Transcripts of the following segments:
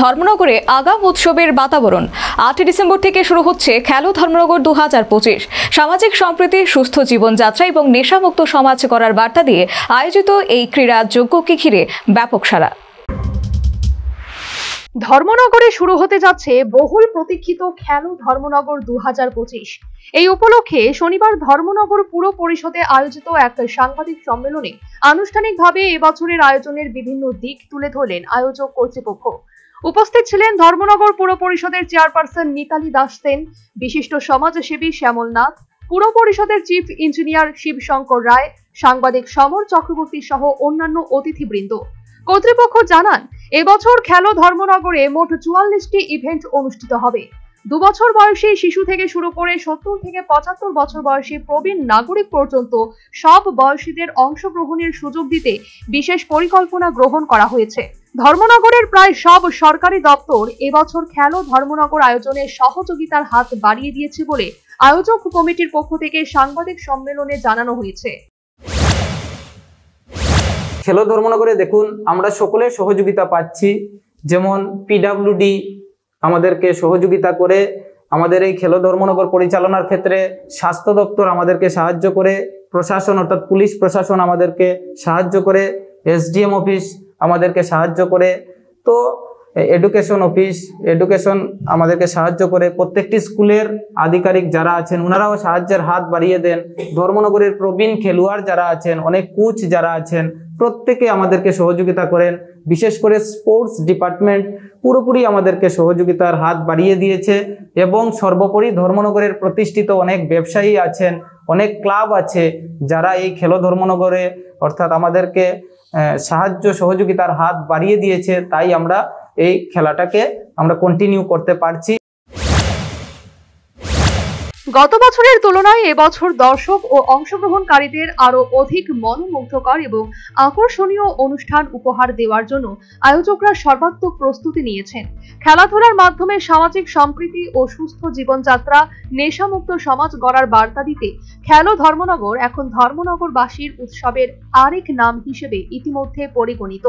ধর্মনগরে আগাম উৎসবের বাতাবরণ। 8 ডিসেম্বর থেকে শুরু হচ্ছে খেলো ধর্মনগর 2025। সামাজিক সম্প্রীতি, সুস্থ জীবনযাত্রা এবং নেশামুক্ত সমাজ গড়ার বার্তা দিয়ে আয়োজিত এই ক্রীড়া যজ্ঞকে ঘিরে ব্যাপক সাড়া। ধর্মনগরে শুরু হতে যাচ্ছে বহুল প্রতীক্ষিত খেলো ধর্মনগর 2025। এই উপলক্ষে শনিবার ধর্মনগর পুর পরিষদে আয়োজিত এক সাংবাদিক সম্মেলনে আনুষ্ঠানিকভাবে এবছরের আয়োজনের বিভিন্ন দিক তুলে ধরলেন আয়োজক কর্তৃপক্ষ। উপস্থিত ছিলেন ধর্মনগর পুর পরিষদের চেয়ারপারসন মিতালি দাস সেন, বিশিষ্ট সমাজসেবী শ্যামল নাথ, পুর পরিষদের চিফ ইঞ্জিনিয়ার শিবশঙ্কর রায়, সাংবাদিক সমর চক্রবর্তী সহ অন্যান্য অতিথিবৃন্দ। কর্তৃপক্ষ জানান, এবছর খেলো ধর্মনগরে মোট 44টি ইভেন্ট অনুষ্ঠিত হবে। 2 বছর বয়সী শিশু থেকে শুরু করে 70 থেকে 75 বছর বয়সী প্রবীণ নাগরিক পর্যন্ত সব বয়সীদের অংশগ্রহণের সুযোগ দিতে বিশেষ পরিকল্পনা গ্রহণ করা হয়েছে। ধর্মনগরের প্রায় সব সরকারি দপ্তর এবছর খেলো ধর্মনগর আয়োজনে সহযোগিতার হাত বাড়িয়ে দিয়েছে বলে আয়োজক কমিটির পক্ষ থেকে সাংবাদিক সম্মেলনে জানানো হয়েছে। খেলো ধর্মনগরে দেখুন, আমরা সকলে সহযোগিতা পাচ্ছি। যেমন পিডব্লিউডি আমাদেরকে সহযোগিতা করে আমাদের এই খেলো ধর্মনগর পরিচালনার ক্ষেত্রে, স্বাস্থ্য দপ্তর আমাদেরকে সাহায্য করে, প্রশাসন অর্থাৎ পুলিশ প্রশাসন আমাদেরকে সাহায্য করে, এসডিএম অফিস আমাদেরকে সাহায্য করে, তো এডুকেশন অফিস আমাদেরকে সাহায্য করে। প্রত্যেকটি স্কুলের আধিকারিক যারা আছেন ওনারাও সাহায্যের হাত বাড়িয়ে দেন। ধর্মনগরের প্রবীণ খেলোয়াড় যারা আছেন, অনেক কোচ যারা আছেন, প্রত্যেকে আমাদেরকে সহযোগিতা করেন। বিশেষ করে স্পোর্টস ডিপার্টমেন্ট পুরোপুরি আমাদেরকে সহযোগিতার হাত বাড়িয়ে দিয়েছে। এবং সর্বোপরি ধর্মনগরের প্রতিষ্ঠিত অনেক ব্যবসায়ী আছেন, অনেক ক্লাব আছে যারা এই খেলো ধর্মনগরে অর্থাৎ আমাদেরকে সাহায্য সহযোগিতার হাত বাড়িয়ে দিয়েছে। তাই আমরা এই খেলাটাকে আমরা কন্টিনিউ করতে পারছি। গত বছরের তুলনায় এবছর দর্শক ও অংশগ্রহণকারীদের আরো অধিক মনোমুগ্ধকর এবং আকর্ষণীয় অনুষ্ঠান উপহার দেওয়ার জন্য আয়োজকরা সর্বাত্মক প্রস্তুতি নিয়েছেন। খেলাধুলার মাধ্যমে সামাজিক সম্প্রীতি ও সুস্থ জীবনযাত্রা, নেশামুক্ত সমাজ গড়ার বার্তা দিতে খেলো ধর্মনগর এখন ধর্মনগরবাসীর উৎসবের আরেক নাম হিসেবে ইতিমধ্যে পরিগণিত।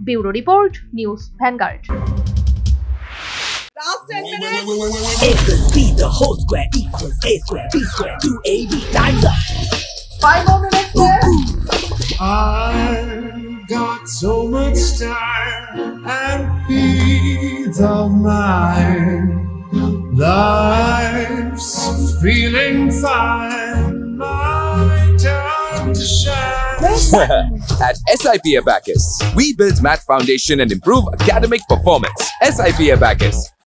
Bureau report, news vanguard. Last 10 minutes. A plus B, the whole square equals A square, B square, 2AB, time's up. 5 more minutes there. I've got so much time and peace of mind. Life's feeling fine. My time to shine. At SIP Abacus, we build math foundation and improve academic performance. SIP Abacus,